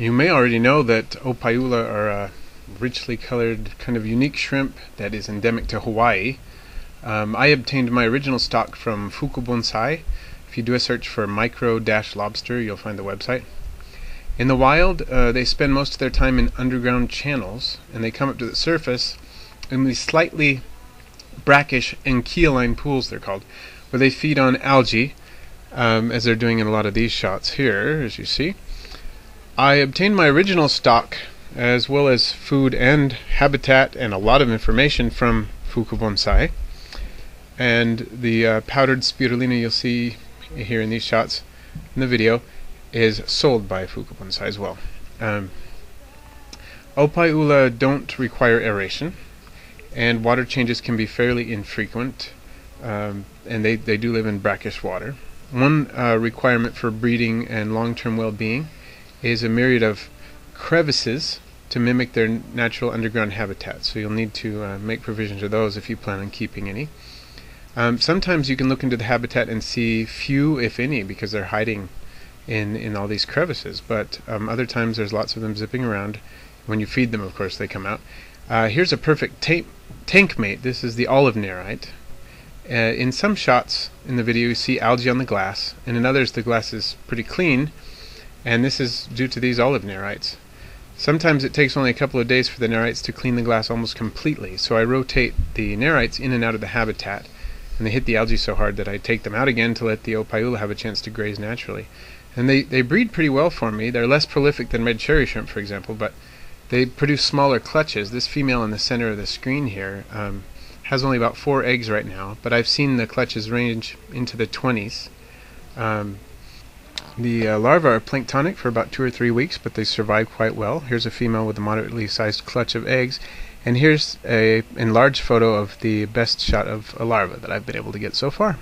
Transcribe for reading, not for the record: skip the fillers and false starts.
You may already know that Opae'ula are a richly colored, kind of unique shrimp that is endemic to Hawaii. I obtained my original stock from Fukubonsai. If you do a search for micro-lobster, you'll find the website. In the wild, they spend most of their time in underground channels, and they come up to the surface in these slightly brackish enkealine pools, they're called, where they feed on algae, as they're doing in a lot of these shots here, as you see. I obtained my original stock, as well as food and habitat and a lot of information from Fukubonsai. And the powdered spirulina you'll see here in these shots in the video is sold by Fukubonsai as well. Opae'ula don't require aeration, and water changes can be fairly infrequent, and they do live in brackish water. One requirement for breeding and long-term well-being is a myriad of crevices to mimic their natural underground habitat, so you'll need to make provisions of those if you plan on keeping any. Sometimes you can look into the habitat and see few, if any, because they're hiding in all these crevices, but other times there's lots of them zipping around. When you feed them, of course, they come out. Here's a perfect tank mate. This is the olive nerite. In some shots in the video you see algae on the glass, and in others the glass is pretty clean, and this is due to these olive nerites. Sometimes it takes only a couple of days for the nerites to clean the glass almost completely, so I rotate the nerites in and out of the habitat, and they hit the algae so hard that I take them out again to let the Opae'ula have a chance to graze naturally. And they breed pretty well for me. They're less prolific than red cherry shrimp, for example, but they produce smaller clutches. This female in the center of the screen here has only about 4 eggs right now, but I've seen the clutches range into the 20s. The larvae are planktonic for about 2 or 3 weeks, but they survive quite well. Here's a female with a moderately sized clutch of eggs, and here's an enlarged photo of the best shot of a larva that I've been able to get so far.